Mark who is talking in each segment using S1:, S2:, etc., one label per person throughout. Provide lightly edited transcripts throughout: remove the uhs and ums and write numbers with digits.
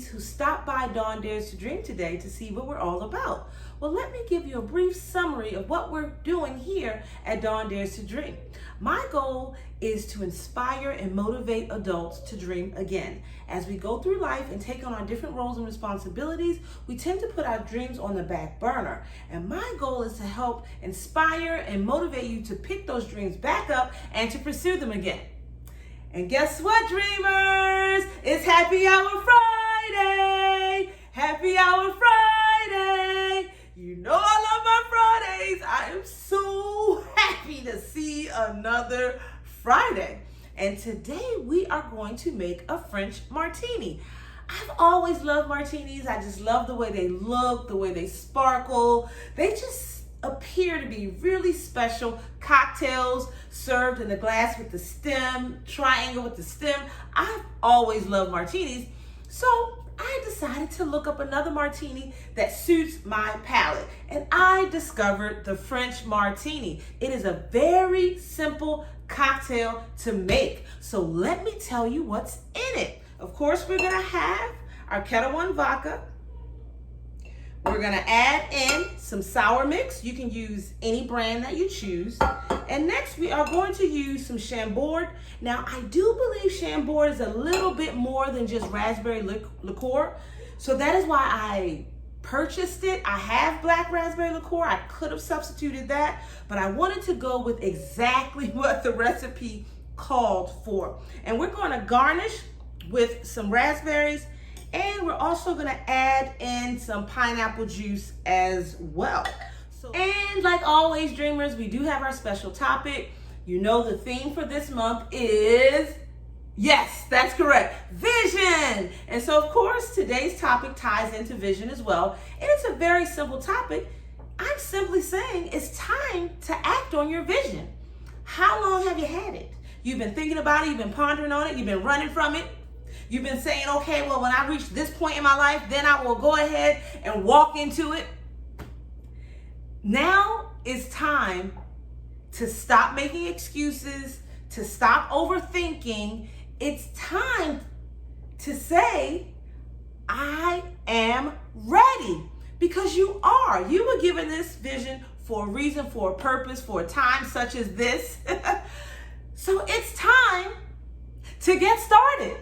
S1: ladies who stopped by Dawn Dares to Dream today to see what we're all about. Well, let me give you a brief summary of what we're doing here at Dawn Dares to Dream. My goal is to inspire and motivate adults to dream again. As we go through life and take on our different roles and responsibilities, we tend to put our dreams on the back burner. And my goal is to help inspire and motivate you to pick those dreams back up and to pursue them again. And guess what, dreamers? It's Happy Hour Friday! Happy Hour Friday! You know I love my Fridays. I am so happy to see another Friday. And today we are going to make a French martini. I've always loved martinis. I just love the way they look, the way they sparkle. They just appear to be really special cocktails served in a glass with the stem, triangle with the stem. I've always loved martinis. So I decided to look up another martini that suits my palate. And I discovered the French martini. It is a very simple cocktail to make. So let me tell you what's in it. Of course, we're gonna have our Ketel One vodka. We're gonna add in some sour mix. You can use any brand that you choose. And next we are going to use some Chambord. Now I do believe Chambord is a little bit more than just raspberry liqueur. So that is why I purchased it. I have black raspberry liqueur. I could have substituted that, but I wanted to go with exactly what the recipe called for. And we're gonna garnish with some raspberries, and we're also gonna add in some pineapple juice as well. And like always, dreamers, we do have our special topic. You know the theme for this month is, yes, that's correct, vision. And so of course, today's topic ties into vision as well. And it's a very simple topic. I'm simply saying it's time to act on your vision. How long have you had it? You've been thinking about it, you've been pondering on it, you've been running from it. You've been saying, okay, well, when I reach this point in my life, then I will go ahead and walk into it. Now it's time to stop making excuses, to stop overthinking. It's time to say, I am ready. Because you are. You were given this vision for a reason, for a purpose, for a time such as this. So it's time to get started.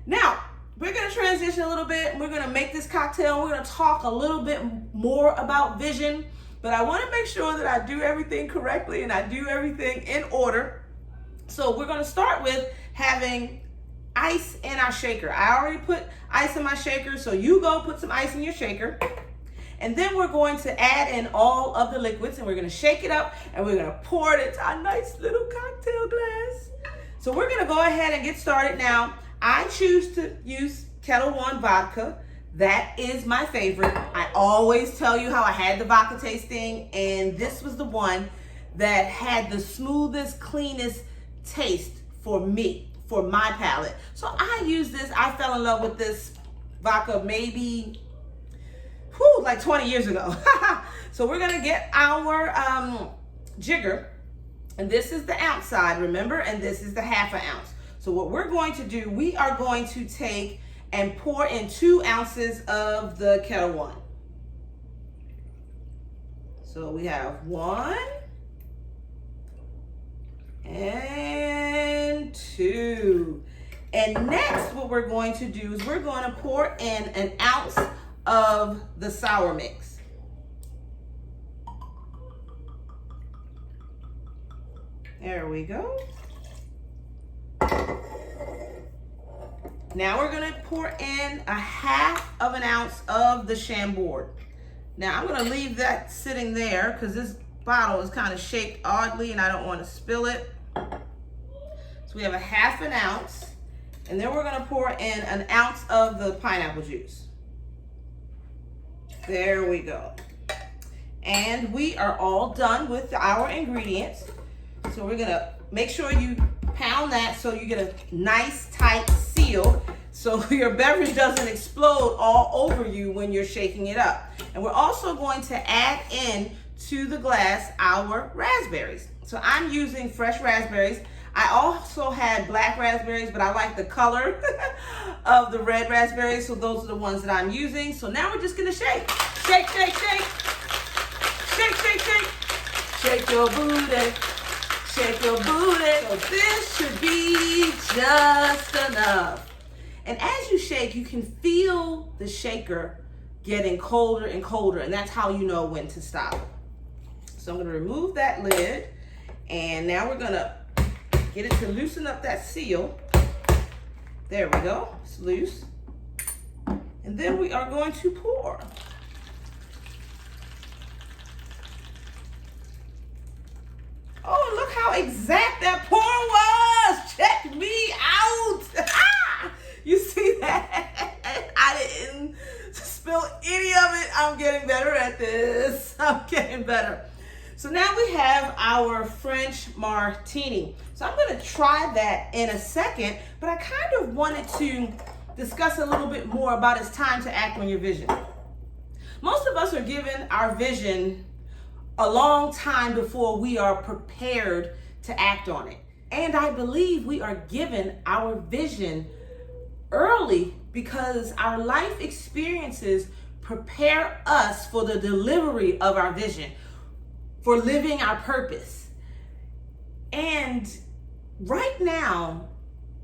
S1: Now, we're going to transition a little bit. We're going to make this cocktail. We're going to talk a little bit more about vision. But I want to make sure that I do everything correctly and I do everything in order. So we're going to start with having ice in our shaker. I already put ice in my shaker, so you go put some ice in your shaker. And then we're going to add in all of the liquids, and we're going to shake it up, and we're going to pour it into our nice little cocktail glass. So we're going to go ahead and get started now. I choose to use Ketel One vodka. That is my favorite. I always tell you how I had the vodka tasting, and this was the one that had the smoothest, cleanest taste for me, for my palate. So I use this. I fell in love with this vodka maybe, like 20 years ago. So we're gonna get our jigger, and this is the ounce side, remember, and this is the half an ounce. So what we're going to do, we are going to take and pour in 2 ounces of the Ketel One. So we have 1 and 2. And next what we're going to do is we're going to pour in an ounce of the sour mix. There we go. Now we're gonna pour in a half of an ounce of the Chambord. Now I'm gonna leave that sitting there because this bottle is kind of shaped oddly and I don't want to spill it. So we have a half an ounce, and then we're gonna pour in an ounce of the pineapple juice. There we go. And we are all done with our ingredients. So we're gonna make sure you pound that so you get a nice tight seal so your beverage doesn't explode all over you when you're shaking it up. And we're also going to add in to the glass our raspberries. So I'm using fresh raspberries. I also had black raspberries, but I like the color of the red raspberries, so those are the ones that I'm using. So now we're just gonna shake. Shake, shake, shake. Shake, shake, shake. Shake your booty. Shake your booty. So this should be just enough. And as you shake, you can feel the shaker getting colder and colder, and that's how you know when to stop. So I'm gonna remove that lid, and now we're gonna get it to loosen up that seal. There we go, it's loose. And then we are going to pour. Oh, look how exact that pour was. Check me out. You see that? I didn't spill any of it. I'm getting better at this. I'm getting better. So now we have our French Martini. So I'm going to try that in a second, but I kind of wanted to discuss a little bit more about it's time to act on your vision. Most of us are given our vision a long time before we are prepared to act on it. And I believe we are given our vision early because our life experiences prepare us for the delivery of our vision, for living our purpose. And right now,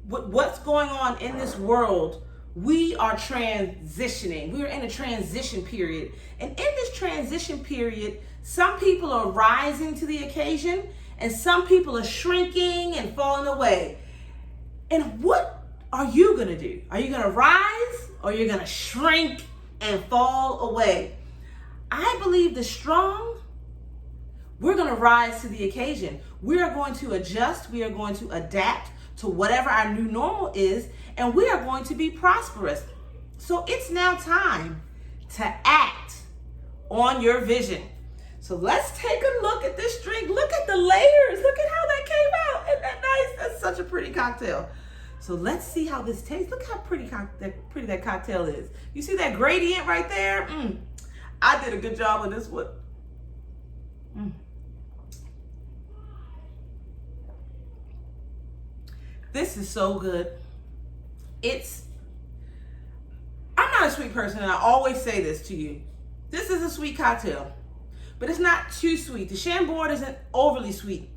S1: with what's going on in this world, we are transitioning. We're in a transition period. And in this transition period, some people are rising to the occasion and some people are shrinking and falling away. And what are you going to do? Are you going to rise or are you going to shrink and fall away? I believe the strong, we're going to rise to the occasion. We are going to adjust. We are going to adapt to whatever our new normal is, and we are going to be prosperous. So it's now time to act on your vision. So let's take a look at this drink. Look at the layers. Look at how that came out. Isn't that nice? That's such a pretty cocktail. So let's see how this tastes. Look how pretty that cocktail is. You see that gradient right there? I did a good job with this one. This is so good. I'm not a sweet person, and I always say this to you. This is a sweet cocktail, but it's not too sweet. The Chambord isn't overly sweet.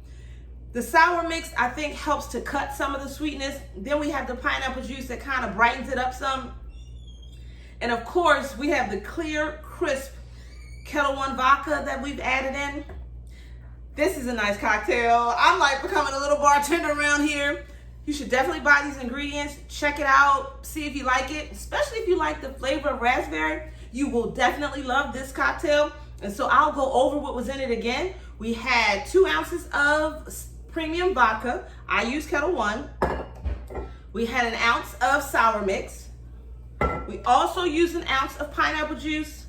S1: The sour mix, I think, helps to cut some of the sweetness. Then we have the pineapple juice that kind of brightens it up some. And of course, we have the clear, crisp Ketel One vodka that we've added in. This is a nice cocktail. I'm like becoming a little bartender around here. You should definitely buy these ingredients, check it out, see if you like it, especially if you like the flavor of raspberry. You will definitely love this cocktail. And so I'll go over what was in it again. We had 2 ounces of premium vodka. I use Ketel One. We had 1 ounce of sour mix. We also used 1 ounce of pineapple juice.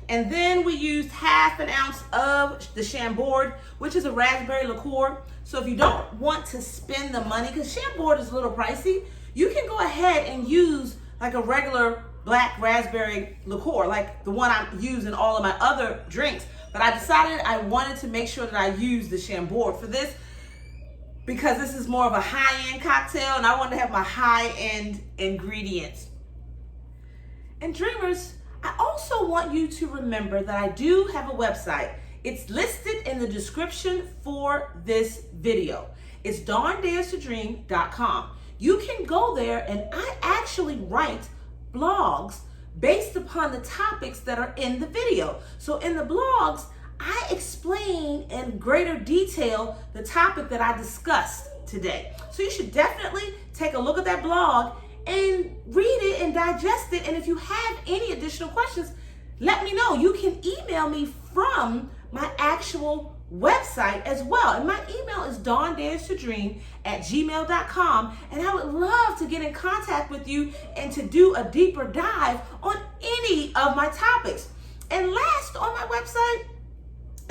S1: And then we used 1/2 ounce of the Chambord, which is a raspberry liqueur. So if you don't want to spend the money, because Chambord is a little pricey, you can go ahead and use like a regular black raspberry liqueur, like the one I use in all of my other drinks. But I decided I wanted to make sure that I use the Chambord for this because this is more of a high-end cocktail and I wanted to have my high-end ingredients. And dreamers, I also want you to remember that I do have a website. It's listed in the description for this video. It's dawndares2dream.com. You can go there and I actually write blogs based upon the topics that are in the video. So in the blogs, I explain in greater detail the topic that I discussed today. So you should definitely take a look at that blog and read it and digest it. And if you have any additional questions, let me know. You can email me from my actual website as well. And my email is dawndares2dream@gmail.com. And I would love to get in contact with you and to do a deeper dive on any of my topics. And last, on my website,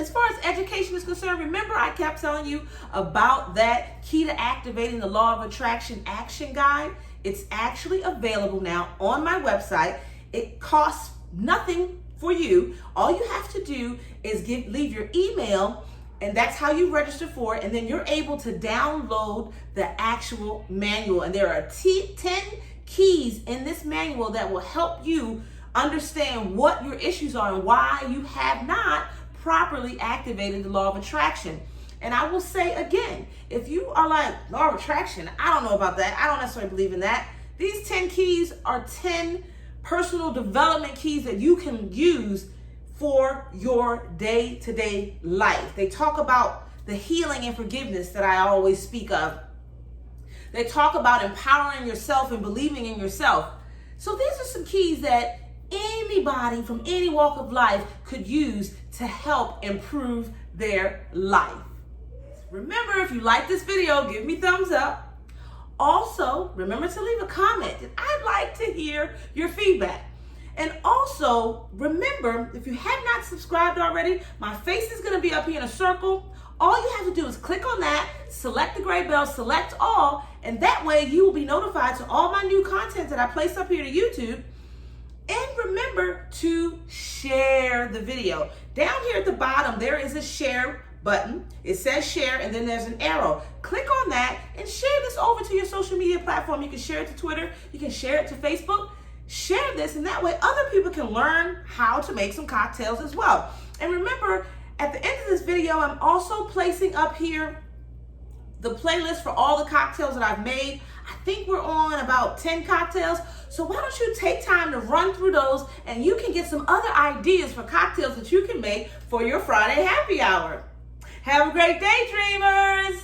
S1: as far as education is concerned, remember I kept telling you about that Key to Activating the Law of Attraction Action Guide? It's actually available now on my website. It costs nothing for you. All you have to do is leave your email And that's how you register for it. And then you're able to download the actual manual. And there are 10 keys in this manual that will help you understand what your issues are and why you have not properly activated the law of attraction. And I will say again, if you are like, law of attraction, I don't know about that. I don't necessarily believe in that. These 10 keys are 10 personal development keys that you can use for your day-to-day life. They talk about the healing and forgiveness that I always speak of. They talk about empowering yourself and believing in yourself. So these are some keys that anybody from any walk of life could use to help improve their life. Remember, if you like this video, give me thumbs up. Also, remember to leave a comment. I'd like to hear your feedback. And also, remember, if you have not subscribed already, my face is going to be up here in a circle. All you have to do is click on that, select the gray bell, select all, and that way you will be notified to all my new content that I place up here to YouTube. And remember to share the video. Down here at the bottom, there is a share button. It says share, and then there's an arrow. Click on that and share this over to your social media platform. You can share it to Twitter. You can share it to Facebook. Share this, and that way other people can learn how to make some cocktails as well. And remember, at the end of this video, I'm also placing up here the playlist for all the cocktails that I've made. I think we're on about 10 cocktails. So why don't you take time to run through those, and you can get some other ideas for cocktails that you can make for your Friday happy hour. Have a great day, dreamers.